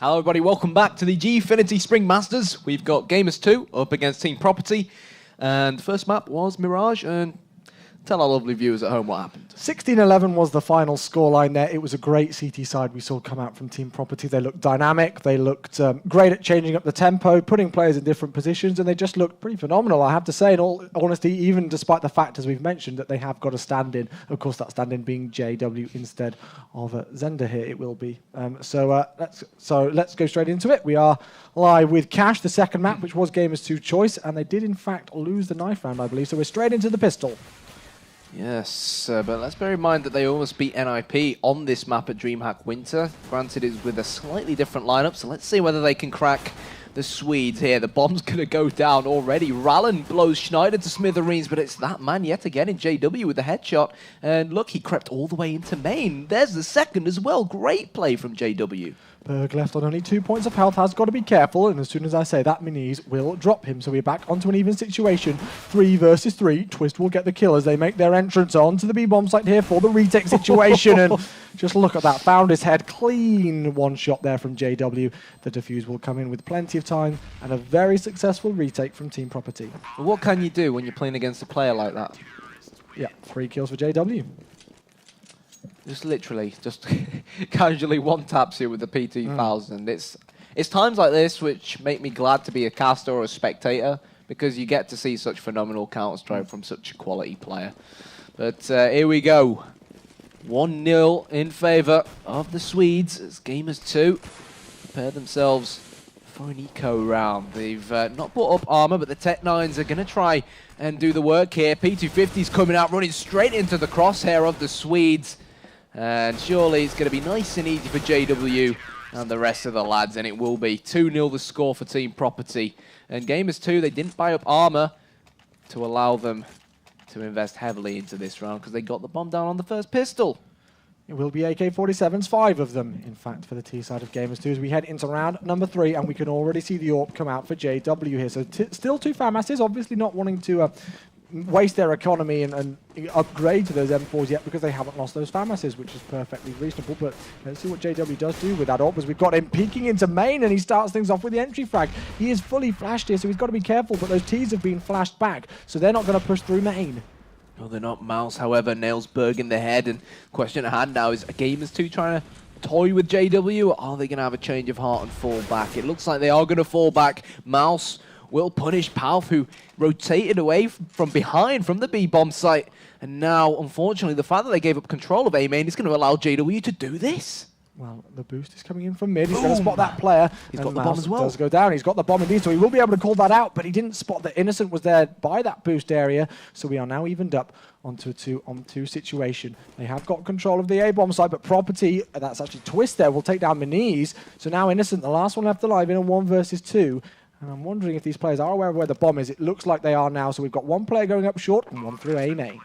Hello everybody, welcome back to the Gfinity Spring Masters. We've got Gamers2 up against Team Property. And the first map was Mirage, and tell our lovely viewers at home what happened. 16-11 was the final scoreline there. It was a great CT side we saw come out from Team Property. They looked dynamic, they looked great at changing up the tempo, putting players in different positions, and they just looked pretty phenomenal, I have to say, in all honesty, even despite the fact, as we've mentioned, that they have got a stand-in. Of course, that stand-in being JW instead of Zender here, it will be. So let's go straight into it. We are live with Cash, the second map, which was Gamers2 choice, and they did, in fact, lose the knife round, I believe, so we're straight into the pistol. Yes, but let's bear in mind that they almost beat NIP on this map at DreamHack Winter. Granted, it's with a slightly different lineup, so let's see whether they can crack the Swedes here. The bomb's going to go down already. Rallen blows Schneider to smithereens, but it's that man yet again in JW with the headshot. And look, he crept all the way into main. There's the second as well. Great play from JW. Berg left on only 2 points of health, has got to be careful, and as soon as I say that, Minis will drop him. So we're back onto an even situation. 3 versus 3. Twist will get the kill as they make their entrance onto the B-bomb site here for the retake situation. And just look at that. Found his head. Clean one shot there from JW. The defuse will come in with plenty of time and a very successful retake from Team Property. But what can you do when you're playing against a player like that? Yeah, 3 kills for JW. Just literally, just casually one-taps you with the P2000. It's times like this which make me glad to be a caster or a spectator, because you get to see such phenomenal Counter-Strike from such a quality player. But here we go. 1-0 in favour of the Swedes as Gamers2 prepare themselves for an eco round. They've not brought up armour, but the Tech-9s are going to try and do the work here. P250's coming out, running straight into the crosshair of the Swedes. And surely it's going to be nice and easy for JW and the rest of the lads, and it will be 2-0 the score for Team Property. And Gamers2, they didn't buy up armor to allow them to invest heavily into this round because they got the bomb down on the first pistol. It will be AK-47s, 5 of them, in fact, for the T side of Gamers2 as we head into round number 3, and we can already see the AWP come out for JW here. So still 2 fan masses, obviously not wanting to waste their economy and upgrade to those M4s yet because they haven't lost those fan masses, which is perfectly reasonable. But let's see what JW does do with that AWP as we've got him peeking into main, and he starts things off with the entry frag. He is fully flashed here, so he's got to be careful, but those Ts have been flashed back, so they're not going to push through main. No, they're not. Mouse, however, nails Berg in the head, and question at hand now is, are Gamers2 trying to toy with JW, or are they going to have a change of heart and fall back? It looks like they are going to fall back. Mouse will punish Palf, who rotated away from behind from the B-bomb site. And now, unfortunately, the fact that they gave up control of A-main is going to allow JW to do this. Well, the boost is coming in from mid. He's going to spot that player. He's got the bomb as well. Does go down. He's got the bomb indeed, so he will be able to call that out, but he didn't spot that Innocent was there by that boost area. So we are now evened up onto a 2-on-2 situation. They have got control of the A-bomb side, but Property, that's actually Twist there, will take down Minis. So now Innocent, the last one left alive in a 1 versus 2. And I'm wondering if these players are aware of where the bomb is. It looks like they are now. So we've got 1 player going up short and 1 through A-main.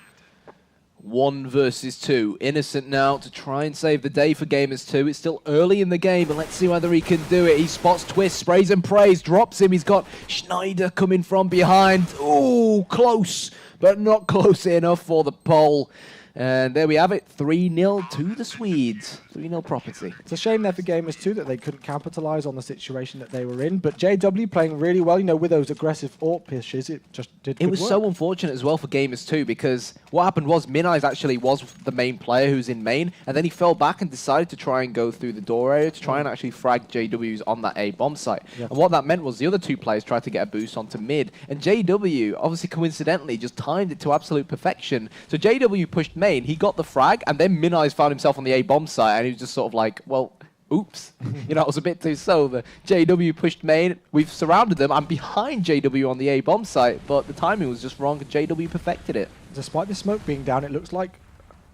1 versus 2. Innocent now to try and save the day for Gamers2. It's still early in the game, but let's see whether he can do it. He spots Twist, sprays and prays, drops him. He's got Schneider coming from behind. Ooh, close, but not close enough for the pole. And there we have it, 3-0 to the Swedes. 3-0 Property. It's a shame there for Gamers2 that they couldn't capitalise on the situation that they were in. But JW playing really well, you know, with those aggressive AWP pushes, it just did good It was work. so unfortunate as well for Gamers2, because what happened was Mineyes actually was the main player who's in main, and then he fell back and decided to try and go through the door area to try and actually frag JW's on that A-bomb site. Yeah. And what that meant was the other 2 players tried to get a boost onto mid, and JW, obviously coincidentally, just timed it to absolute perfection. So JW pushed main, he got the frag, and then Mineyes found himself on the A-bomb site, and he was just sort of like, well, oops. You know, it was a bit too slow. The JW pushed main, we've surrounded them, I'm behind JW on the A-bomb site, but the timing was just wrong, and JW perfected it. Despite the smoke being down, it looks like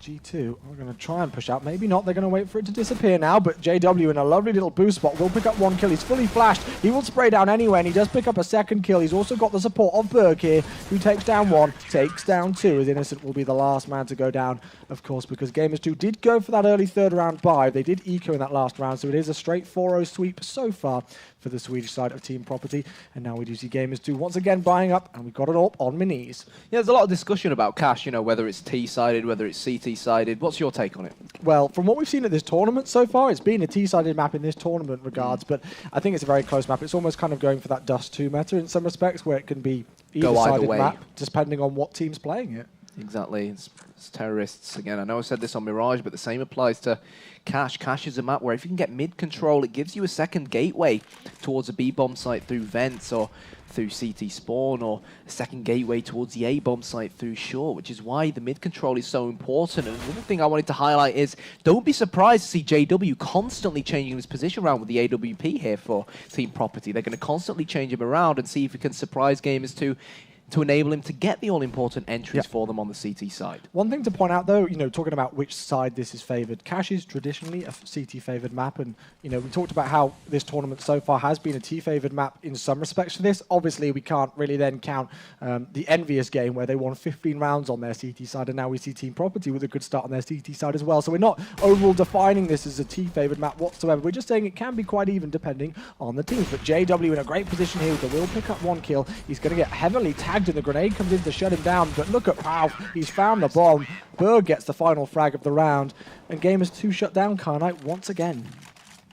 G2 are going to try and push out. Maybe not. They're going to wait for it to disappear now. But JW in a lovely little boost spot will pick up 1 kill. He's fully flashed. He will spray down anyway, and he does pick up a 2nd kill. He's also got the support of Berg here, who takes down 1, takes down 2, as Innocent will be the last man to go down, of course, because Gamers2 did go for that early 3rd round buy. They did eco in that last round, so it is a straight 4-0 sweep so far for the Swedish side of Team Property. And now we do see Gamers2 once again buying up, and we've got it all on Minis. Yeah, there's a lot of discussion about Cash, you know, whether it's T-sided, whether it's CT T-sided. What's your take on it? Well, from what we've seen at this tournament so far, it's been a T-sided map in this tournament regards, but I think it's a very close map. It's almost kind of going for that Dust 2 meta in some respects, where it can be either-sided map, depending on what team's playing it. Exactly. It's terrorists again. I know I said this on Mirage, but the same applies to Cache. Cache is a map where if you can get mid control, it gives you a second gateway towards a B-bomb site through vents or through CT spawn, or a second gateway towards the A-bomb site through short, which is why the mid control is so important. And another thing I wanted to highlight is, don't be surprised to see JW constantly changing his position around with the AWP here for Team Property. They're going to constantly change him around and see if we can surprise Gamers2 to enable him to get the all-important entries for them on the CT side. One thing to point out, though, talking about which side this is favoured, Cache is traditionally a CT-favoured map, and, we talked about how this tournament so far has been a T-favoured map in some respects for this. Obviously, we can't really then count the Envious game where they won 15 rounds on their CT side, and now we see Team Property with a good start on their CT side as well. So we're not overall defining this as a T-favoured map whatsoever. We're just saying it can be quite even depending on the teams. But JW in a great position here with the will pick up 1 kill. He's going to get heavily tagged, and the grenade comes in to shut him down, but look at how he's found the bomb. Berg gets the final frag of the round, and Gamers2 shut down Carnite once again.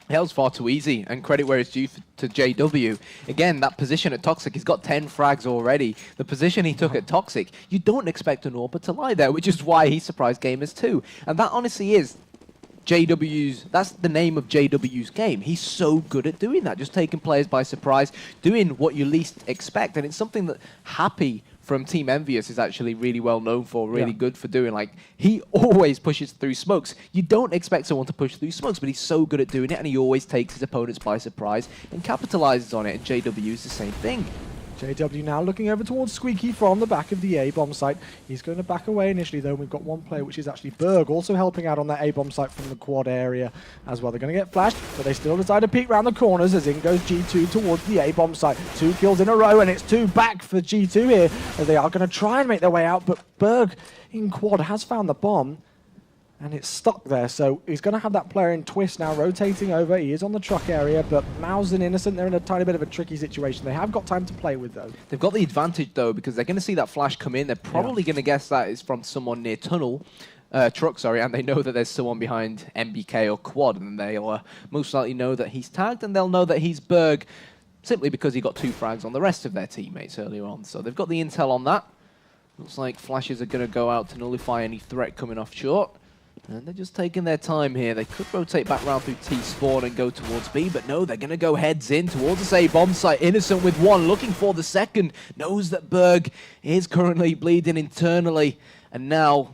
That was far too easy, and credit where it's due to JW. Again, that position at Toxic, he's got 10 frags already. The position he took at Toxic, you don't expect an AWP to lie there, which is why he surprised Gamers2. And that honestly is that's the name of JW's game. He's so good at doing that, just taking players by surprise, doing what you least expect. And it's something that Happy from Team Envious is actually really well known for, really good for doing. Like, he always pushes through smokes. You don't expect someone to push through smokes, but he's so good at doing it, and he always takes his opponents by surprise and capitalizes on it. And JW is the same thing. JW now looking over towards Squeaky from the back of the A-bomb site. He's going to back away initially, though. We've got one player, which is actually Berg, also helping out on that A-bomb site from the quad area as well. They're going to get flashed, but they still decide to peek around the corners as in goes G2 towards the A-bomb site. 2 kills in a row, and it's 2 back for G2 here as they are going to try and make their way out, but Berg in quad has found the bomb. And it's stuck there, so he's going to have that player in twist now, rotating over. He is on the truck area, but Mao's and Innocent, they're in a tiny bit of a tricky situation. They have got time to play with, though. They've got the advantage, though, because they're going to see that flash come in. They're probably going to guess that is from someone near truck, and they know that there's someone behind MBK or Quad, and they'll most likely know that he's tagged, and they'll know that he's Berg, simply because he got 2 frags on the rest of their teammates earlier on. So they've got the intel on that. Looks like flashes are going to go out to nullify any threat coming off short. And they're just taking their time here. They could rotate back round through T-spawn and go towards B, but no, they're going to go heads in towards this A-bomb site. Innocent with 1, looking for the second. Knows that Berg is currently bleeding internally. And now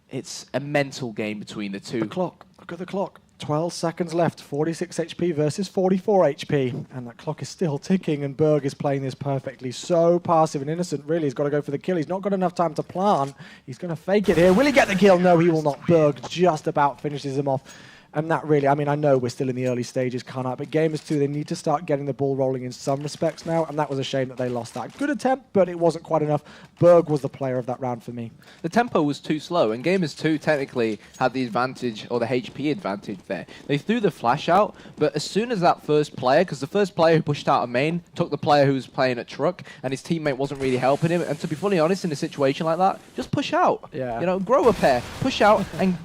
it's a mental game between the two. The clock. Look at the clock. 12 seconds left, 46 HP versus 44 HP, and that clock is still ticking, and Berg is playing this perfectly. So passive, and Innocent really has got to go for the kill. He's not got enough time to plant. He's going to fake it here. Will he get the kill? No, he will not. Berg just about finishes him off. And that really, I mean, I know we're still in the early stages, Carnite, but Gamers2, they need to start getting the ball rolling in some respects now, and that was a shame that they lost that. Good attempt, but it wasn't quite enough. Berg was the player of that round for me. The tempo was too slow, and Gamers2 technically had the advantage, or the HP advantage there. They threw the flash out, but as soon as that first player, because the first player who pushed out of main took the player who was playing at truck, and his teammate wasn't really helping him, and to be fully honest, in a situation like that, just push out. Yeah. Grow a pair, push out, and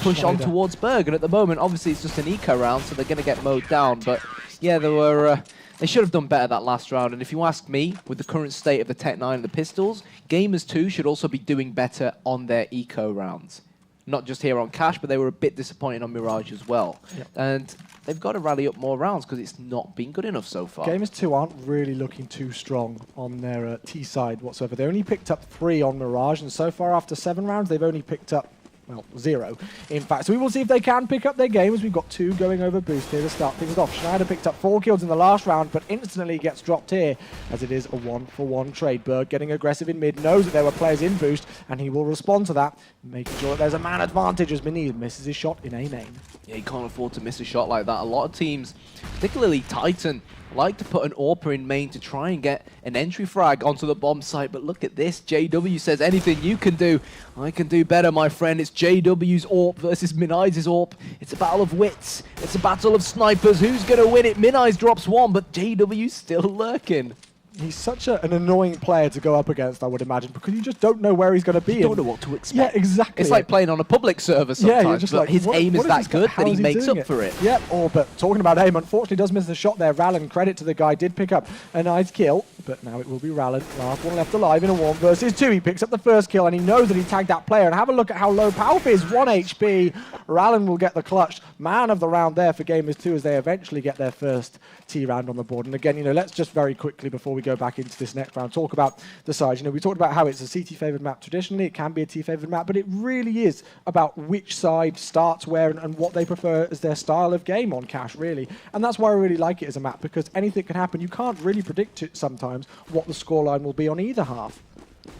push on towards Berg. And at the moment, obviously, it's just an eco round, so they're going to get mowed down. But yeah, they should have done better that last round. And if you ask me, with the current state of the Tech 9 and the pistols, Gamers2 should also be doing better on their eco rounds. Not just here on Cache, but they were a bit disappointed on Mirage as well. Yep. And they've got to rally up more rounds because it's not been good enough so far. Gamers2 aren't really looking too strong on their T side whatsoever. They only picked up 3 on Mirage, and so far after 7 rounds, they've only picked up, well, 0, in fact. So we will see if they can pick up their game, as we've got 2 going over boost here to start things off. Schneider picked up 4 kills in the last round, but instantly gets dropped here, as it is a 1-for-1 trade. Berg getting aggressive in mid, knows that there were players in boost, and he will respond to that, making sure that there's a man advantage as Mini misses his shot in A main. Yeah, you can't afford to miss a shot like that. A lot of teams, particularly Titan, like to put an AWP in main to try and get an entry frag onto the bomb site, but look at this. JW says, anything you can do, I can do better, my friend. It's JW's AWP versus Minai's AWP. It's a battle of wits. It's a battle of snipers. Who's going to win it? Minai's drops 1, but JW's still lurking. He's such an annoying player to go up against, I would imagine, because you just don't know where he's going to be. You don't know what to expect. Yeah, exactly. It's like playing on a public server sometimes. Yeah, you're just but like, his aim is that good that he makes up for it. Yeah, but talking about aim, unfortunately does miss the shot there. Rallen, credit to the guy, did pick up a nice kill, but now it will be Rallen. Last one left alive in a 1 versus 2. He picks up the first kill, and he knows that he tagged that player. And have a look at how low Palf is, 1 HP. Rallen will get the clutch. Man of the round there for Gamers2 as they eventually get their first T round on the board. And again, let's just very quickly, before we go back into this next round, talk about the sides. We talked about how it's a CT favored map traditionally. It can be a T favored map, but it really is about which side starts where and what they prefer as their style of game on Cash, really. And that's why I really like it as a map, because anything can happen. You can't really predict it sometimes what the scoreline will be on either half.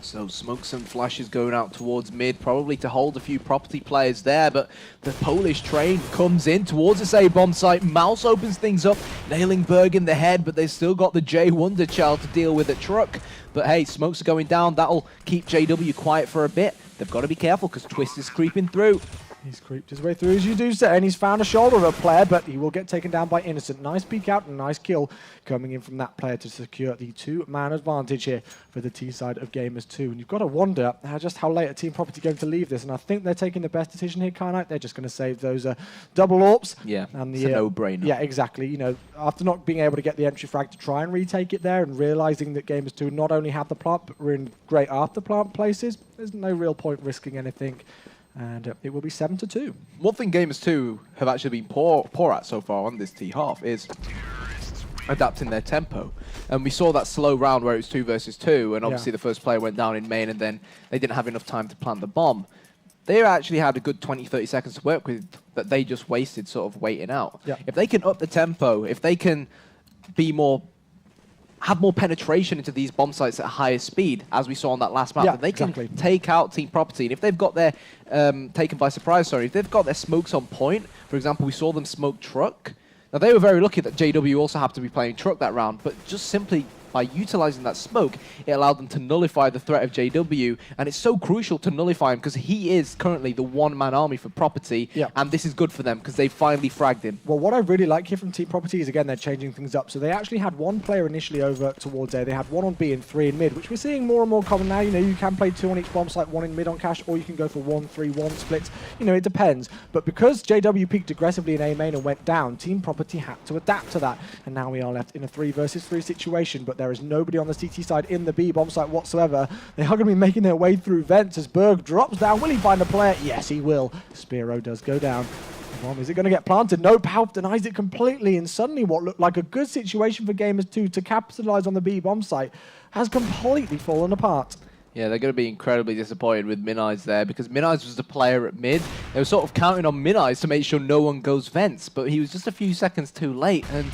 So smokes and flashes going out towards mid, probably to hold a few property players there, but the Polish train comes in towards this A-bomb site. Mouse opens things up, nailing Berg in the head, but they've still got the J Wonderchild to deal with a truck. But hey, smokes are going down. That'll keep JW quiet for a bit. They've got to be careful because Twist is creeping through. He's creeped his way through, as you do say, and he's found a shoulder of a player, but he will get taken down by Innocent. Nice peek out and nice kill coming in from that player to secure the 2-man advantage here for the T side of Gamers2. And you've got to wonder just how late a Team Property going to leave this. And I think they're taking the best decision here, Kyanite. They're just going to save those double AWPs. Yeah, and it's a no-brainer. Yeah, exactly. After not being able to get the entry frag to try and retake it there and realizing that Gamers2 not only have the plant, but were in great after plant places, there's no real point risking anything. And it will be 7-2. One thing Gamers2 have actually been poor at so far on this T half is adapting their tempo. And we saw that slow round where it was 2 versus 2, and obviously the first player went down in main, and then they didn't have enough time to plant the bomb. They actually had a good 20-30 seconds to work with that they just wasted sort of waiting out. Yeah. If they can up the tempo, if they can have more penetration into these bomb sites at a higher speed, as we saw on that last map, Yeah, that they exactly. can take out Team Property. And if they've got their taken by surprise, if they've got their smokes on point, for example, we saw them smoke truck. Now, they were very lucky that JW also happened to be playing truck that round, but just simply by utilizing that smoke, it allowed them to nullify the threat of JW, and it's so crucial to nullify him because he is currently the one-man army for Property, and this is good for them because they finally fragged him. Well, what I really like here from Team Property is, again, they're changing things up. So they actually had one player initially over towards A. They had 1 on B and 3 in mid, which we're seeing more and more common now. You can play 2 on each bomb site, 1 in mid on Cash, or you can go for 1-3-1 splits. It depends. But because JW peaked aggressively in A main and went down, Team Property had to adapt to that. And now we are left in a 3 versus 3 situation, but there is nobody on the CT side in the B bomb site whatsoever. They are going to be making their way through vents as Berg drops down. Will he find a player? Yes, he will. Spiro does go down. Bomb, is it going to get planted? No, Palf denies it completely, and suddenly what looked like a good situation for Gamers2 to capitalize on the B bomb site has completely fallen apart. Yeah, they're going to be incredibly disappointed with Mineyes there because Mineyes was the player at mid. They were sort of counting on Mineyes to make sure no one goes vents, but he was just a few seconds too late, and,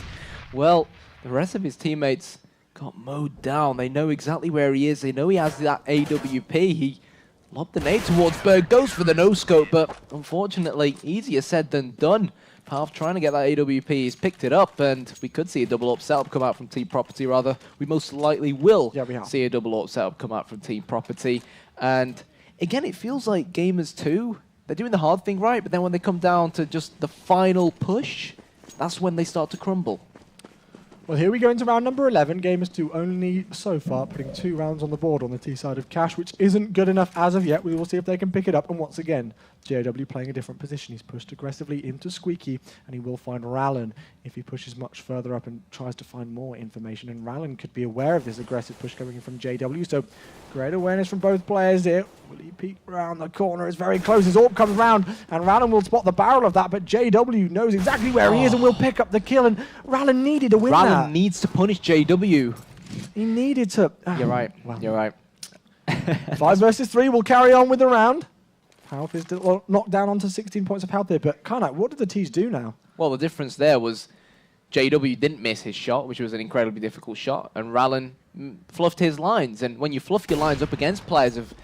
well, the rest of his teammates got mowed down. They know exactly where he is. They know he has that AWP. He lobbed the nade towards Berg, goes for the no-scope, but unfortunately, easier said than done. Palf trying to get that AWP, he's picked it up, and we could see a double-up setup come out from Team Property, rather. We most likely will see a double-up setup come out from Team Property. And again, it feels like Gamers2, they're doing the hard thing right, but then when they come down to just the final push, that's when they start to crumble. Well, here we go into round number 11. Gamers2 only so far putting 2 rounds on the board on the T side of Cash, which isn't good enough as of yet. We will see if they can pick it up. And once again, JW playing a different position. He's pushed aggressively into Squeaky, and he will find Rallen if he pushes much further up and tries to find more information. And Rallen could be aware of this aggressive push coming in from JW. So great awareness from both players here. Will he peek round the corner? It's very close. His AWP comes round, and Rallen will spot the barrel of that, but JW knows exactly where he is and will pick up the kill. And Rallen needed to win that. Rallen needs to punish JW. He needed to. You're right. Well. You're right. 5 versus 3 will carry on with the round. Palf is knocked down onto 16 points of health there, but Karnak, what did the T's do now? Well, the difference there was JW didn't miss his shot, which was an incredibly difficult shot, and Rallen fluffed his lines. And when you fluff your lines up against players of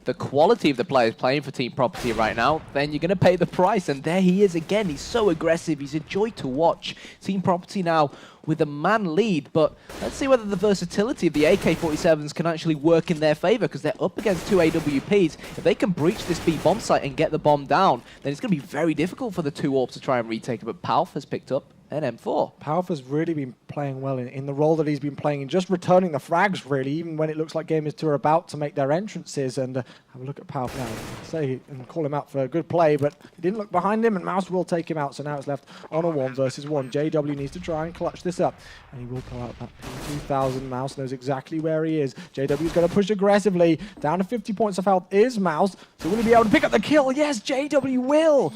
the quality of the players playing for Team Property right now, then you're going to pay the price. And there he is again. He's so aggressive. He's a joy to watch. Team Property now with a man lead, but let's see whether the versatility of the AK-47s can actually work in their favor, because they're up against 2 AWPs. If they can breach this B bomb site and get the bomb down, then it's going to be very difficult for the 2 AWPs to try and retake it, but Palf has picked up and M4. Powerful's really been playing well in the role that he's been playing, in just returning the frags, really, even when it looks like Gamers2 are about to make their entrances. And have a look at Powerful now. Say and call him out for a good play, but he didn't look behind him, and Mouse will take him out. So now it's left on a 1 versus 1. JW needs to try and clutch this up, and he will pull out that P2000. Mouse knows exactly where he is. JW is going to push aggressively. Down to 50 points of health is Mouse. So will he be able to pick up the kill? Yes, JW will.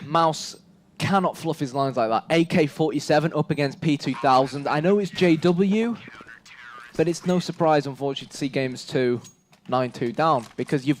Mouse cannot fluff his lines like that. AK-47 up against P2000. I know it's JW, but it's no surprise, unfortunately, to see Gamers2 9-2 down, because you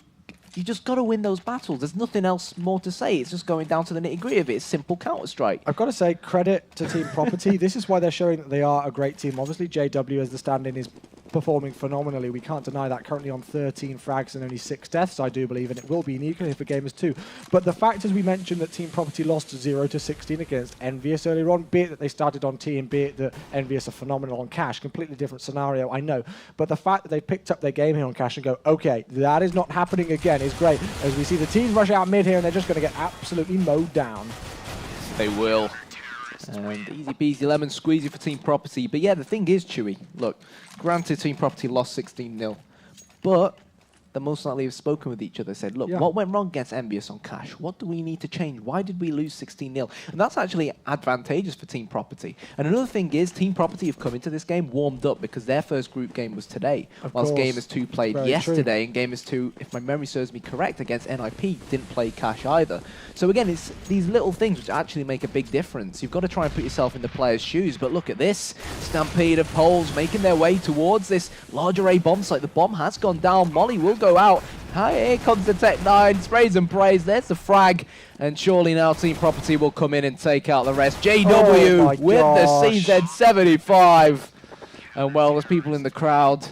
just got to win those battles. There's nothing else more to say. It's just going down to the nitty-gritty of it. It's simple Counter-Strike. I've got to say, credit to Team Property. This is why they're showing that they are a great team. Obviously, JW as the stand-in is performing phenomenally. We can't deny that. Currently on 13 frags and only 6 deaths, I do believe, and it will be an equal here for Gamers2. But the fact, as we mentioned, that Team Property lost 0-16 against Envious earlier on, be it that they started on T and be it that Envious are phenomenal on Cash, completely different scenario, I know. But the fact that they picked up their game here on Cash and go, okay, that is not happening again, is great. As we see the teams rush out mid here, and they're just going to get absolutely mowed down. They will. And easy peasy lemon squeezy for Team Property. But yeah, the thing is, Chewy, look, granted Team Property lost 16-0, but they most likely have spoken with each other, said, look, what went wrong against Envious on Cash? What do we need to change? Why did we lose 16-0? And that's actually advantageous for Team Property. And another thing is, Team Property have come into this game warmed up because their first group game was today, whilst Gamers2 played yesterday, and Gamers2, if my memory serves me correct, against NIP didn't play Cash either. So again, it's these little things which actually make a big difference. You've got to try and put yourself in the player's shoes, but look at this. Stampede of Poles making their way towards this large array bomb site. The bomb has gone down. Molly will go out. Here comes the Tech 9, sprays and prays. There's the frag, and surely now Team Property will come in and take out the rest. JW with the CZ75. And well, there's people in the crowd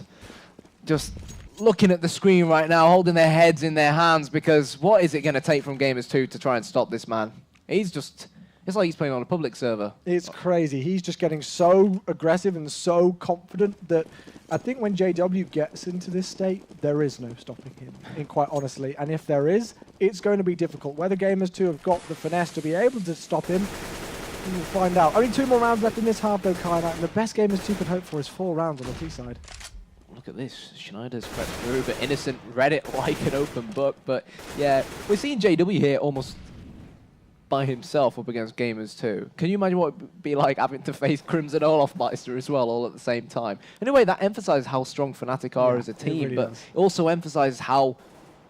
just looking at the screen right now, holding their heads in their hands, because what is it going to take from Gamers2 to try and stop this man? He's just... It's like he's playing on a public server. It's crazy. He's just getting so aggressive and so confident that I think when JW gets into this state, there is no stopping him, quite honestly. And if there is, it's going to be difficult. Whether Gamers2 have got the finesse to be able to stop him, we'll find out. Only 2 more rounds left in this half, though, Kynite, and the best Gamers2 could hope for is 4 rounds on the T side. Look at this. Schneider's crept through, but Innocent read it like an open book. But yeah, we're seeing JW here almost by himself up against Gamers2. Can you imagine what it would be like having to face Crimson Olofmeister as well, all at the same time? In a way, that emphasizes how strong Fnatic are as a team, really, but it also emphasizes how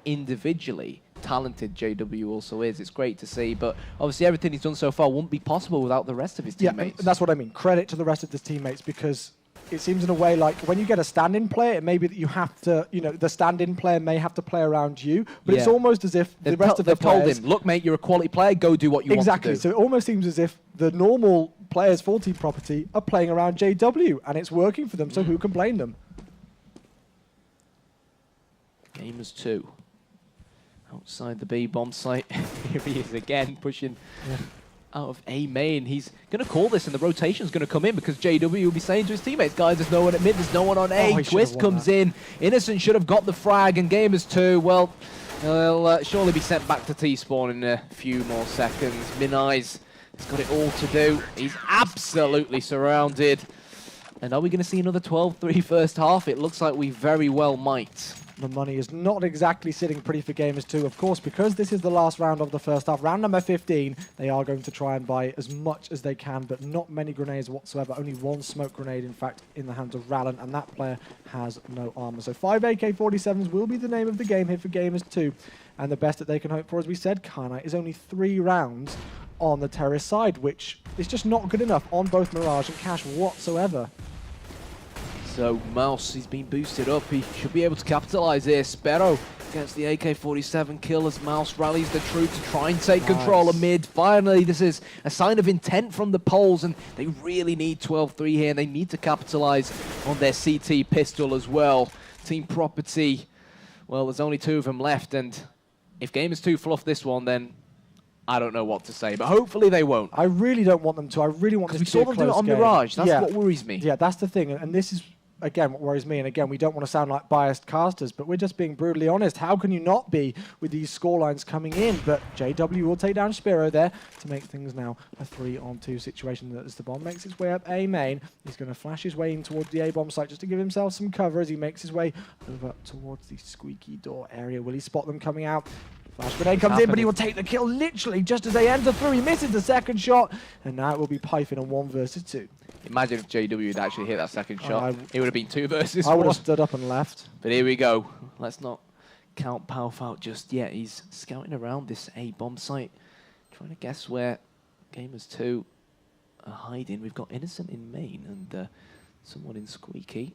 individually talented JW also is. It's great to see, but obviously everything he's done so far wouldn't be possible without the rest of his teammates. Yeah, that's what I mean. Credit to the rest of his teammates, because it seems in a way like when you get a stand-in player, it may be that you have to, the stand-in player may have to play around you, but it's almost as if the rest of the players... They've told him, look, mate, you're a quality player, go do what you want to do. Exactly, so it almost seems as if the normal players for Team Property are playing around JW, and it's working for them, so who can blame them? Gamers2. Outside the B bomb site. Here he is again, pushing... out of A main. He's going to call this, and the rotation's going to come in because JW will be saying to his teammates, guys, there's no one at mid, there's no one on A. Twist comes in. Innocent should have got the frag, and Gamers2, well, he'll surely be sent back to T-spawn in a few more seconds. Minai's has got it all to do. He's absolutely surrounded. And are we going to see another 12-3 first half? It looks like we very well might. The money is not exactly sitting pretty for Gamers2, of course, because this is the last round of the first half. Round number 15, they are going to try and buy as much as they can, but not many grenades whatsoever. Only 1 smoke grenade, in fact, in the hands of Rallen, and that player has no armor. So 5 AK-47s will be the name of the game here for Gamers2, and the best that they can hope for, as we said, Kynite, is only 3 rounds on the Terrace side, which is just not good enough on both Mirage and Cash whatsoever. So Mouse, he's been boosted up. He should be able to capitalize here. Sparrow against the AK-47 kill as Mouse rallies the troop to try and take control of mid. Finally, this is a sign of intent from the Poles, and they really need 12-3 here, and they need to capitalize on their CT pistol as well. Team Property, well, there's only 2 of them left, and if Gamers2 fluff this one, then I don't know what to say, but hopefully they won't. I really don't want them to. I really want this to be a close game. We saw them do it on Mirage. That's what worries me. Yeah, that's the thing, and this is again, what worries me, and again, we don't want to sound like biased casters, but we're just being brutally honest. How can you not be with these scorelines coming in? But JW will take down Spiro there to make things now a 3-on-2 situation as the bomb makes its way up A main. He's going to flash his way in towards the A bomb site just to give himself some cover as he makes his way over towards the squeaky door area. Will he spot them coming out? Flash grenade comes in, but he will take the kill literally just as they enter through. He misses the second shot, and now it will be Python on 1 versus 2. Imagine if JW had actually hit that second shot. It would have been 2 versus 1. I would have stood up and left. But here we go. Let's not count Palf out just yet. He's scouting around this A bomb site, trying to guess where Gamers2 are hiding. We've got Innocent in main and someone in Squeaky.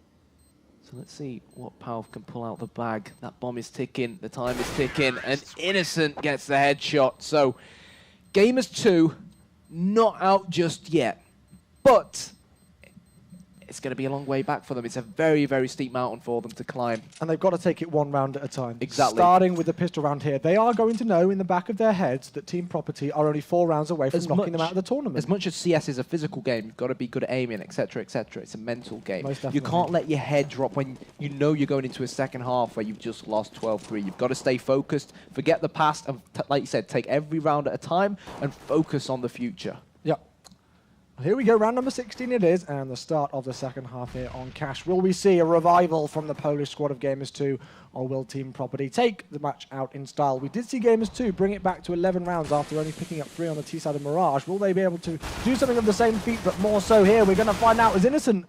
So let's see what Palf can pull out the bag. That bomb is ticking, the time is ticking, and Innocent gets the headshot. So Gamers2 not out just yet, but it's going to be a long way back for them. It's a very, very steep mountain for them to climb. And they've got to take it 1 round at a time. Exactly. Starting with the pistol round here. They are going to know in the back of their heads that Team Property are only 4 rounds away from knocking them out of the tournament. As much as CS is a physical game, you've got to be good at aiming, etc., etc. It's a mental game. Most You definitely. can't let your head drop when you know you're going into a second half where you've just lost 12-3. You've got to stay focused, forget the past, and like you said, take every round at a time and focus on the future. Yep. Here we go, round number 16 it is, and the start of the second half here on Cash. Will we see a revival from the Polish squad of Gamers2, or will Team Property take the match out in style? We did see Gamers2 bring it back to 11 rounds after only picking up 3 on the T side of Mirage. Will they be able to do something of the same feat, but more so here? We're going to find out as Innocent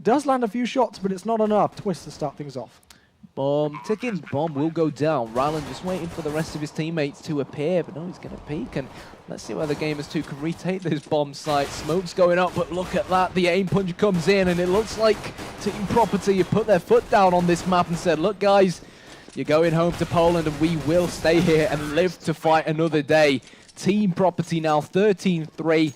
does land a few shots, but it's not enough. Twist to start things off. Bomb ticking, bomb will go down. Rylan just waiting for the rest of his teammates to appear, but no, he's going to peek, and let's see whether Gamers2 can retake this bomb site. Smoke's going up, but look at that. The aim punch comes in, and it looks like Team Property have put their foot down on this map and said, look, guys, you're going home to Poland, and we will stay here and live to fight another day. Team Property now 13-3.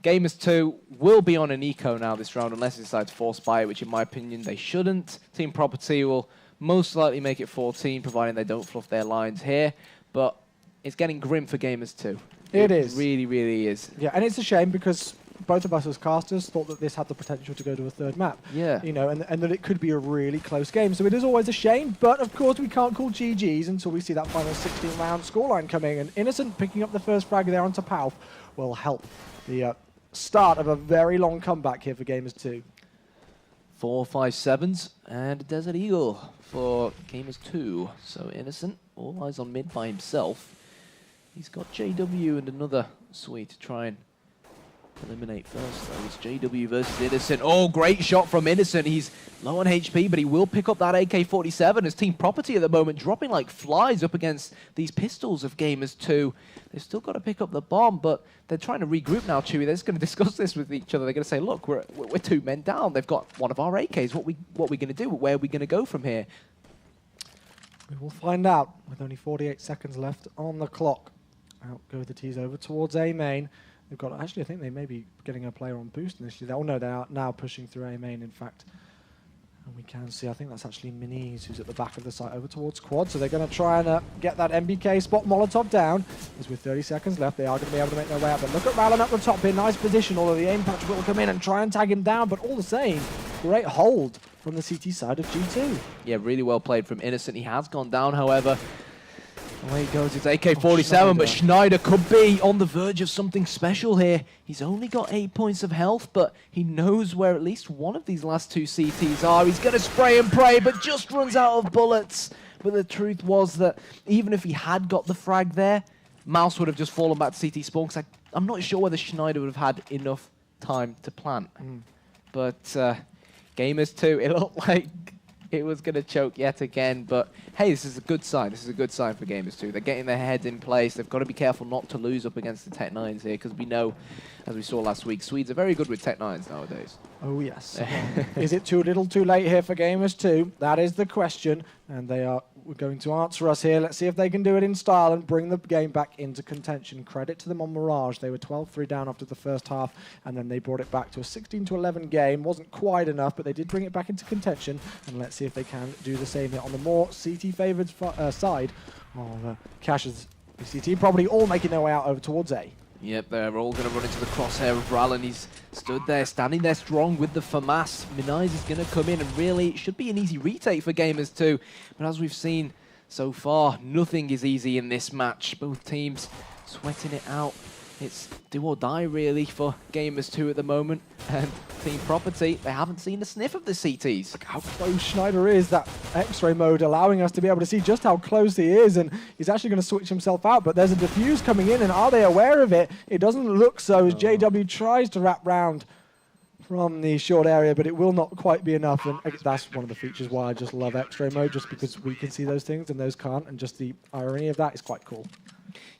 Gamers2 will be on an eco now this round, unless they decide to force buy it, which in my opinion they shouldn't. Team Property will most likely make it 14, providing they don't fluff their lines here. But it's getting grim for Gamers2. It is. Really, really is. Yeah, and it's a shame because both of us as casters thought that this had the potential to go to a 3rd map. Yeah. You know, and that it could be a really close game. So it is always a shame, but of course we can't call GGs until we see that final 16-round scoreline coming. And Innocent picking up the first frag there onto Palf will help the start of a very long comeback here for Gamers2. 4, 5, 7s, and a Desert Eagle for Gamers2. So Innocent, all eyes on mid by himself. He's got JW and another suite to try and eliminate first, though. It's JW versus Innocent. Oh, great shot from Innocent. He's low on HP, but he will pick up that AK-47 as Team Property at the moment, dropping like flies up against these pistols of Gamers2. They've still got to pick up the bomb, but they're trying to regroup now, Chewy. They're just going to discuss this with each other. They're going to say, look, we're 2 men down. They've got one of our AKs. What we going to do? Where are we going to go from here? We will find out with only 48 seconds left on the clock. Out go the T's over towards A main. They've got, actually, I think they may be getting a player on boost initially. Oh no, they are now pushing through A main, in fact. And we can see, I think that's actually Minis who's at the back of the site over towards Quad. So they're going to try and get that MBK spot Molotov down. As with 30 seconds left, they are going to be able to make their way out. But look at Rallen up the top here, nice position. Although the aim patch will come in and try and tag him down. But all the same, great hold from the CT side of G2. Yeah, really well played from Innocent. He has gone down, however. Away he goes, it's AK-47, but Schneider could be on the verge of something special here. He's only got 8 points of health, but he knows where at least one of these last 2 CTs are. He's going to spray and pray, but just runs out of bullets. But the truth was that even if he had got the frag there, Mouse would have just fallen back to CT spawn, because I'm not sure whether Schneider would have had enough time to plant. But Gamers2, it looked like it was going to choke yet again, but hey, this is a good sign. This is a good sign for Gamers2. They're getting their heads in place. They've got to be careful not to lose up against the Tech-9s here, because we know, as we saw last week, Swedes are very good with Tech-9s nowadays. Oh yes. Is it too little too late here for Gamers2? That is the question, and they are going to answer us here. Let's see if they can do it in style and bring the game back into contention. Credit to them on Mirage. They were 12-3 down after the first half, and then they brought it back to a 16-11 game. Wasn't quite enough, but they did bring it back into contention, and let's see if they can do the same here on the more CT-favoured side of Cash's CT, probably all making their way out over towards A. Yep, they're all going to run into the crosshair of Rallen. He's stood there, standing there strong with the FAMAS. Minaiz is going to come in, and really, it should be an easy retake for Gamers2. But as we've seen so far, nothing is easy in this match. Both teams sweating it out. It's do or die, really, for Gamers2 at the moment. And Team Property, they haven't seen a sniff of the CTs. Look how close Schneider is, that X-ray mode allowing us to be able to see just how close he is, and he's actually going to switch himself out, but there's a defuse coming in, and are they aware of it? It doesn't look so as JW tries to wrap round from the short area, but it will not quite be enough, and that's one of the features why I just love X-ray mode, just because we can see those things and those can't, and just the irony of that is quite cool.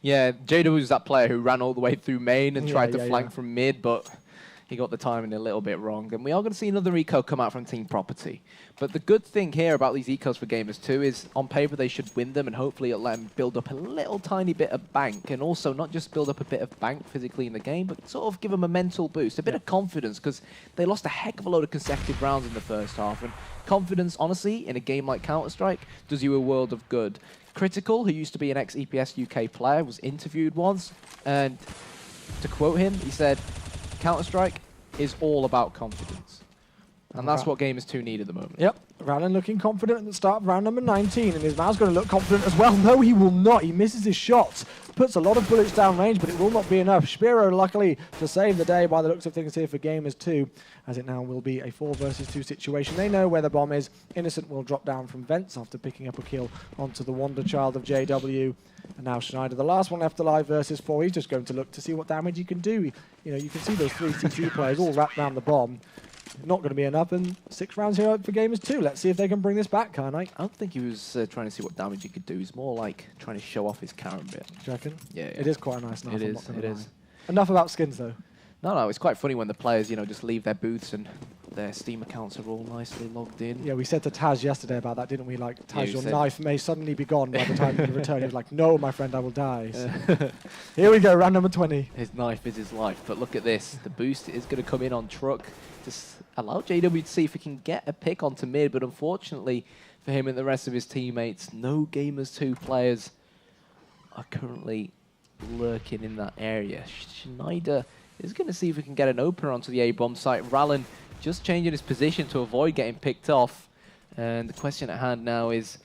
Yeah, JW was that player who ran all the way through main and tried to flank from mid, but he got the timing a little bit wrong. And we are going to see another eco come out from Team Property. But the good thing here about these ecos for Gamers2 is, on paper, they should win them, and hopefully it'll let them build up a little tiny bit of bank, and also not just build up a bit of bank physically in the game, but sort of give them a mental boost, a bit of confidence, because they lost a heck of a load of consecutive rounds in the first half. And confidence, honestly, in a game like Counter-Strike, does you a world of good. Critical, who used to be an ex-EPS UK player, was interviewed once, and to quote him, he said, Counter-Strike is all about confidence. And that's what Gamers2 need at the moment. Yep, Rallen looking confident at the start of round number 19, and his man's going to look confident as well. No, he will not. He misses his shots, puts a lot of bullets down range, but it will not be enough. Spiro, luckily, to save the day by the looks of things here for Gamers2, as it now will be a 4 versus 2 situation. They know where the bomb is. Innocent will drop down from vents after picking up a kill onto the Wonder Child of JW. And now Schneider, the last one left alive versus 4. He's just going to look to see what damage he can do. You know, you can see those 3 CT players all wrapped around the bomb. Not going to be enough, and 6 rounds here for Gamers2. Let's see if they can bring this back, can't I? I don't think he was trying to see what damage he could do. He's more like trying to show off his Karen bit. Do you reckon? Yeah. It is quite a nice knife. It is. It is. Enough about skins, though. No, it's quite funny when the players, you know, just leave their booths and their Steam accounts are all nicely logged in. Yeah, we said to Taz yesterday about that, didn't we? Like, Taz, Yeah, your said knife may suddenly be gone by the time you return. He was like, no, my friend, I will die. So here we go, round number 20. His knife is his life, but look at this. The boost is going to come in on truck. Just allow JW to see if he can get a pick onto mid, but unfortunately for him and the rest of his teammates, no Gamers2 players are currently lurking in that area. Schneider is going to see if we can get an opener onto the A-bomb site. Rallen just changing his position to avoid getting picked off. And the question at hand now is,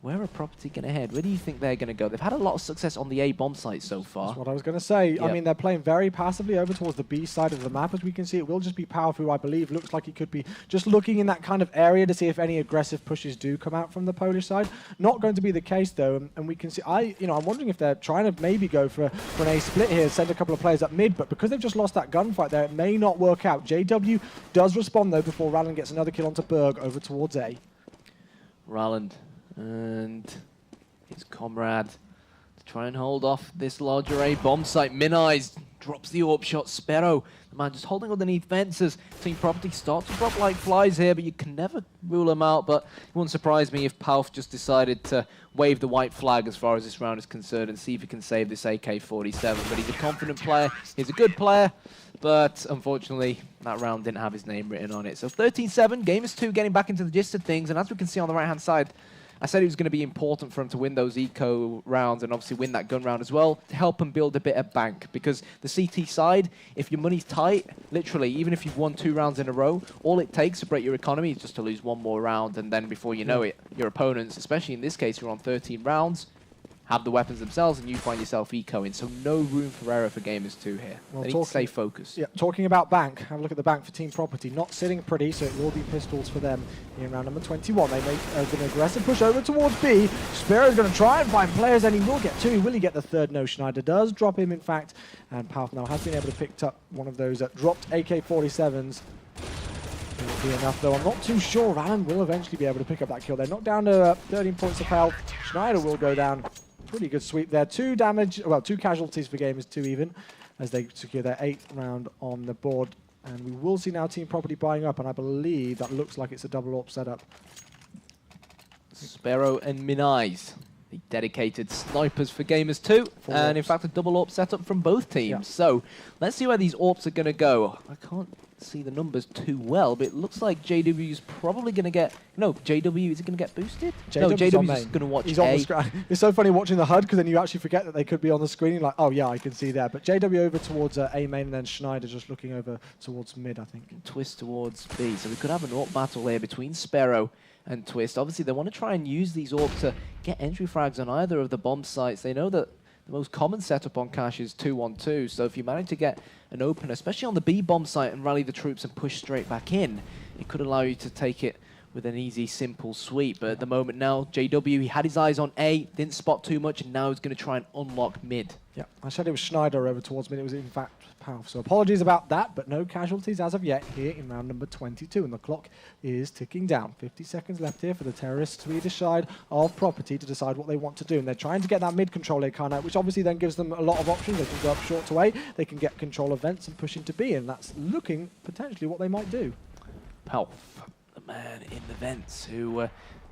where are Property going to head? Where do you think they're going to go? They've had a lot of success on the A-bomb site so far. That's what I was going to say. Yep. I mean, they're playing very passively over towards the B side of the map. As we can see, it will just be Powerf, who I believe looks like he could be just looking in that kind of area to see if any aggressive pushes do come out from the Polish side. Not going to be the case, though. And we can see, I'm wondering if they're trying to maybe go for an A split here, send a couple of players up mid, but because they've just lost that gunfight there, it may not work out. JW does respond, though, before Rallen gets another kill onto Berg over towards A. Rallen and his comrade to try and hold off this larger A-bomb site. Minaiz drops the AWP shot. Sparrow, the man just holding underneath fences. Team Property start to drop like flies here, but you can never rule them out. But it wouldn't surprise me if Palf just decided to wave the white flag as far as this round is concerned and see if he can save this AK-47. But he's a confident player. He's a good player. But unfortunately, that round didn't have his name written on it. So 13-7, Gamers2 getting back into the gist of things. And as we can see on the right-hand side, I said it was going to be important for him to win those eco rounds and obviously win that gun round as well to help him build a bit of bank. Because the CT side, if your money's tight, literally, even if you've won 2 rounds in a row, all it takes to break your economy is just to lose 1 more round. And then before you know it, your opponents, especially in this case, you're on 13 rounds, have the weapons themselves, and you find yourself ecoing. So no room for error for Gamers2 here. Well, they need to stay focused. Yeah, talking about bank, have a look at the bank for Team Property. Not sitting pretty, so it will be pistols for them in round number 21. They make an aggressive push over towards B. Sparrow's going to try and find players, and he will get 2. Will he get the 3rd? No, Schneider does drop him, in fact. And Palf now has been able to pick up one of those dropped AK-47s. Will be enough, though. I'm not too sure. Rallen will eventually be able to pick up that kill. They're knocked down to 13 points of health. Schneider will go down. Pretty good sweep there. 2 casualties for Gamers2 even, as they secure their 8th round on the board. And we will see now Team Property buying up, and I believe that looks like it's a double AWP setup. Sparrow and Minaiz, the dedicated snipers for Gamers2, and in fact a double AWP setup from both teams. Yeah. So let's see where these AWPs are going to go. I can't see the numbers too well, but it looks like JW is probably going to get... No, JW, is it going to get boosted? No, JW is going to watch He's A. on the screen. It's so funny watching the HUD because then you actually forget that they could be on the screen. You're like, oh yeah, I can see there. But JW over towards A main, and then Schneider just looking over towards mid, I think. Twist towards B. So we could have an AWP battle here between Sparrow and Twist. Obviously, they want to try and use these AWP to get entry frags on either of the bomb sites. They know that the most common setup on Cache is 2-1-2, so if you manage to get an opener, especially on the B bomb site, and rally the troops and push straight back in, it could allow you to take it with an easy, simple sweep. But at the moment now, JW, he had his eyes on A, didn't spot too much, and now he's going to try and unlock mid. Yeah, I said it was Schneider over towards mid. It was in fact Palf. So apologies about that, but no casualties as of yet here in round number 22. And the clock is ticking down. 50 seconds left here for the terrorist Swedish side of Property to decide what they want to do. And they're trying to get that mid control A kind out, which obviously then gives them a lot of options. They can go up short to A, they can get control of vents and push into B. And that's looking potentially what they might do. Palf, the man in the vents, who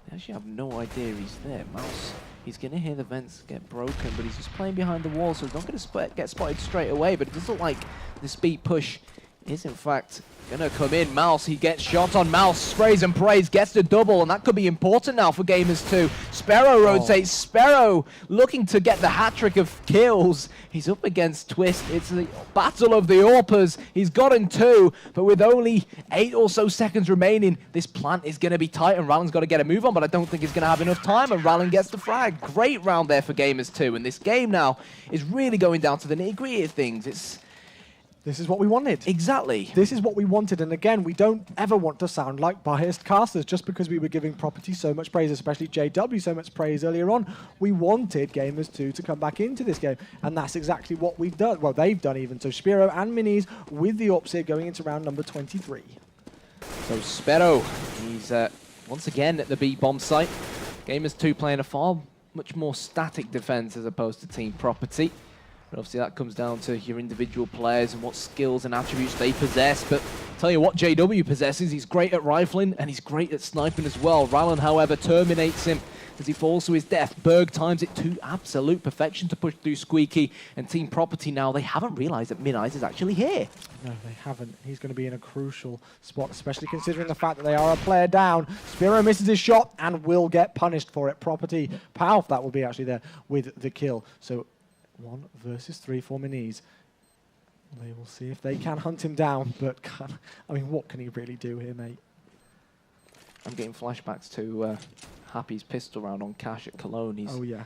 they actually have no idea he's there. Mouse, he's going to hear the vents get broken, but he's just playing behind the wall, so he's not going to get spotted straight away. But it does look like the speed push is in fact going to come in. Mouse, he gets shot on. Mouse sprays and prays, gets the double, and that could be important now for Gamers2. Sparrow rotates. Sparrow looking to get the hat-trick of kills. He's up against Twist. It's the battle of the AWPers. He's gotten 2, but with only 8 or so seconds remaining, this plant is going to be tight, and Rallen's got to get a move on, but I don't think he's going to have enough time, and Rallen gets the frag. Great round there for Gamers2, and this game now is really going down to the nitty-gritty of things. This is what we wanted. Exactly. This is what we wanted. And again, we don't ever want to sound like biased casters just because we were giving Property so much praise, especially JW so much praise earlier on. We wanted Gamers2 to come back into this game. And that's exactly what we've done. Well, they've done even. So Spiro and Minis with the AWPs here going into round number 23. So Sparrow, he's once again at the B bomb site. Gamers2 playing a far much more static defense as opposed to Team Property. But obviously that comes down to your individual players and what skills and attributes they possess. But I'll tell you what JW possesses, he's great at rifling and he's great at sniping as well. Rallen, however, terminates him as he falls to his death. Berg times it to absolute perfection to push through Squeaky. And Team Property now, they haven't realized that Mid-Eyes is actually here. No, they haven't. He's going to be in a crucial spot, especially considering the fact that they are a player down. Spiro misses his shot and will get punished for it. Property, Palf, that will be actually there with the kill. So 1 versus 3 for Minis. They will see if they can hunt him down, but I mean, what can he really do here, mate? I'm getting flashbacks to Happy's pistol round on Cache at Cologne. Oh, yeah.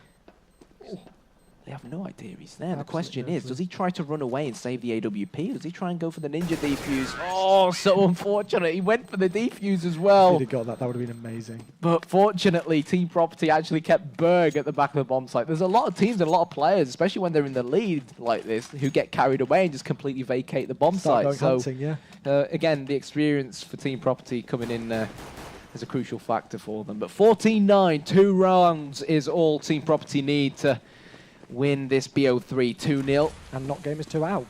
They have no idea he's there. The question is, does he try to run away and save the AWP? Or does he try and go for the ninja defuse? Oh, so unfortunate. He went for the defuse as well. If he'd have got that, that would have been amazing. But fortunately, Team Property actually kept Berg at the back of the bomb site. There's a lot of teams and a lot of players, especially when they're in the lead like this, who get carried away and just completely vacate the bomb site. So, hunting, yeah. Again, the experience for Team Property coming in is a crucial factor for them. But 14-9, 2 rounds is all Team Property need to win this BO3 2-0. And not Gamers2 out.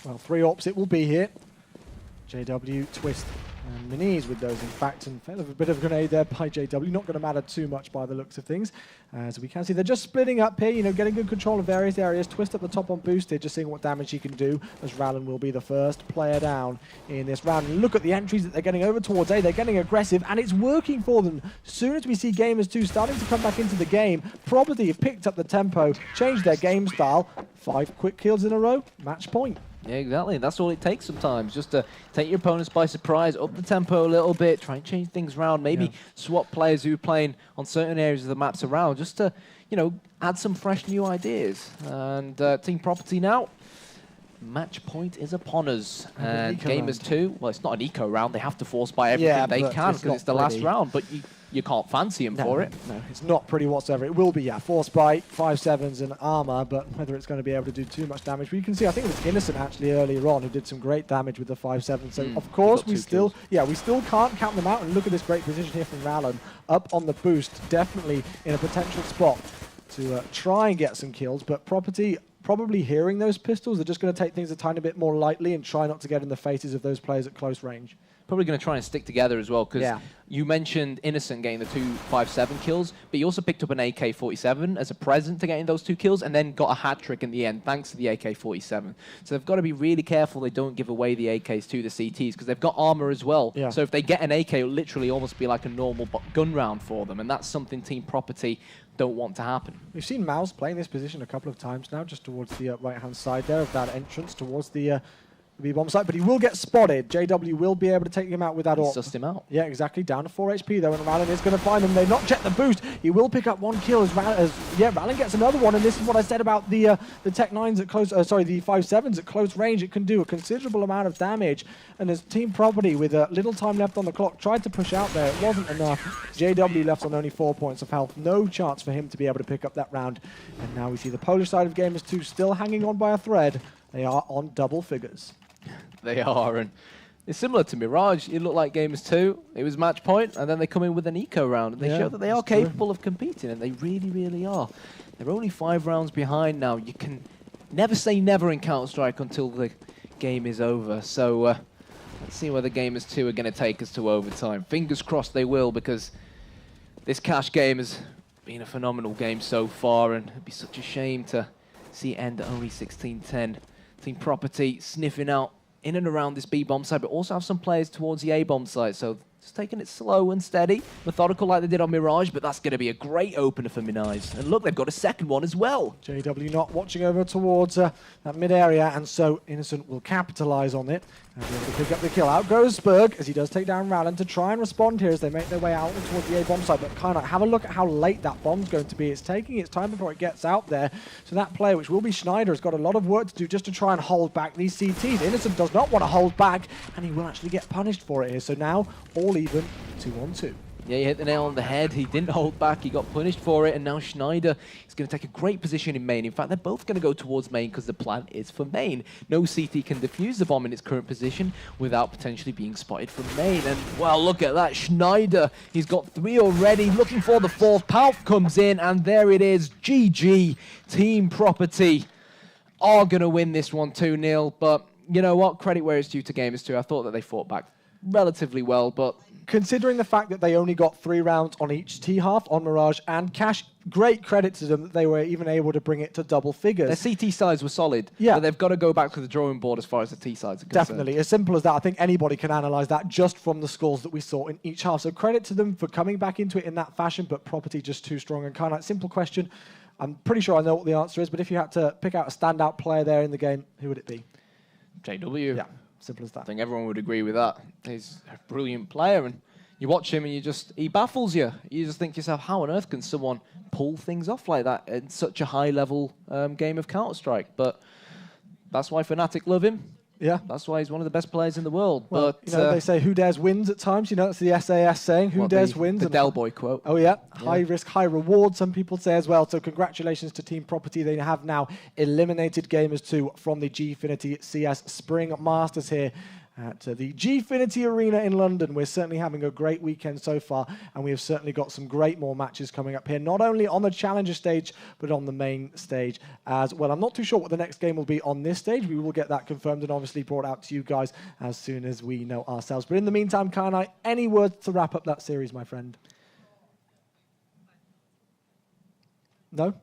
Well, 3 AWPs it will be here. JW, Twist, and Minis with those, in fact, and a bit of a grenade there by JW. Not going to matter too much by the looks of things. As we can see, they're just splitting up here, you know, getting good control of various areas. Twist up the top on boosted, just seeing what damage he can do, as Rallen will be the first player down in this round. And look at the entries that they're getting over towards A. They're getting aggressive, and it's working for them. As soon as we see Gamers2 starting to come back into the game, Property have picked up the tempo, changed their game style. 5 quick kills in a row, match point. Yeah, exactly. That's all it takes sometimes, just to take your opponents by surprise, up the tempo a little bit, try and change things around, maybe swap players who are playing on certain areas of the maps around, just to, you know, add some fresh new ideas. And Team Property now, match point is upon us. And Gamers2, well, it's not an eco round. They have to force buy everything they can because it's the last round, but you can't fancy them for it. No, it's not pretty whatsoever. It will be, force buy, 5.7s and armor, but whether it's going to be able to do too much damage. But you can see, I think it was Innocent actually earlier on who did some great damage with the 5.7. So of course we still can't count them out. And look at this great position here from Rallen up on the boost, definitely in a potential spot to try and get some kills. But Property probably hearing those pistols, they're just going to take things a tiny bit more lightly and try not to get in the faces of those players at close range. Probably going to try and stick together as well, because you mentioned Innocent getting the 257 kills, but he also picked up an AK-47 as a present to getting those 2 kills, and then got a hat-trick in the end, thanks to the AK-47. So they've got to be really careful they don't give away the AKs to the CTs, because they've got armor as well. Yeah. So if they get an AK, it'll literally almost be like a normal gun round for them, and that's something Team Property don't want to happen. We've seen Mouse playing this position a couple of times now, just towards the right-hand side there of that entrance towards the B-bomb site, but he will get spotted. JW will be able to take him out with that AWP. Sussed him out. Yeah, exactly. Down to 4 HP though, and Rallen is going to find him. They've not checked the boost. He will pick up 1 kill as Rallen gets another one, and this is what I said about the Tech 9s at close, the 5.7s at close range. It can do a considerable amount of damage, and as Team Property, with little time left on the clock, tried to push out there. It wasn't enough. JW left on only 4 points of health. No chance for him to be able to pick up that round. And now we see the Polish side of Gamers2 still hanging on by a thread. They are on double figures. They are, and it's similar to Mirage. It looked like Gamers2. It was match point, and then they come in with an eco round, and they show that they are capable of competing, and they really, really are. They're only 5 rounds behind now. You can never say never in Counter-Strike until the game is over. So let's see whether Gamers2 are going to take us to overtime. Fingers crossed they will, because this cash game has been a phenomenal game so far, and it'd be such a shame to see it end at only 16-10. Team Property sniffing out in and around this B-bomb site, but also have some players towards the A-bomb site, so just taking it slow and steady, methodical like they did on Mirage, but that's going to be a great opener for Minaj. And look, they've got a second one as well. JW not watching over towards that mid-area, and so Innocent will capitalize on it and be able to pick up the kill. Out goes Spurg, as he does take down Rallen to try and respond here as they make their way out towards the A-bomb site, but kind of have a look at how late that bomb's going to be. It's taking its time before it gets out there, so that player, which will be Schneider, has got a lot of work to do just to try and hold back these CTs. Innocent does not want to hold back, and he will actually get punished for it here, so now all even, 2-on-2. Yeah, he hit the nail on the head. He didn't hold back. He got punished for it. And now Schneider is going to take a great position in main. In fact, they're both going to go towards main because the plan is for main. No CT can defuse the bomb in its current position without potentially being spotted from main. And, well, look at that. Schneider, he's got 3 already. Looking for the 4th. Palp comes in, and there it is. GG. Team Property are going to win this one 2-0. But you know what? Credit where it's due to Gamers2. I thought that they fought back relatively well, but considering the fact that they only got 3 rounds on each T-half, on Mirage and Cash, great credit to them that they were even able to bring it to double figures. Their CT sides were solid, but they've got to go back to the drawing board as far as the T sides are concerned. Definitely. As simple as that. I think anybody can analyze that just from the scores that we saw in each half. So credit to them for coming back into it in that fashion, but Property just too strong. And kind of simple question, I'm pretty sure I know what the answer is, but if you had to pick out a standout player there in the game, who would it be? JW. Yeah. Simple as that. I think everyone would agree with that. He's a brilliant player, and you watch him and he baffles you. You just think to yourself, how on earth can someone pull things off like that in such a high-level game of Counter-Strike? But that's why Fnatic love him. Yeah. That's why he's one of the best players in the world. Well, but you know, they say who dares wins at times. You know, that's the SAS saying, who dares wins. The Del Boy quote. Oh, yeah. High risk, high reward, some people say as well. So congratulations to Team Property. They have now eliminated Gamers2 from the Gfinity CS Spring Masters here at the Gfinity Arena in London. We're certainly having a great weekend so far, and we have certainly got some great more matches coming up here, not only on the Challenger stage, but on the main stage as well. I'm not too sure what the next game will be on this stage. We will get that confirmed and obviously brought out to you guys as soon as we know ourselves. But in the meantime, Karnai, any words to wrap up that series, my friend? No?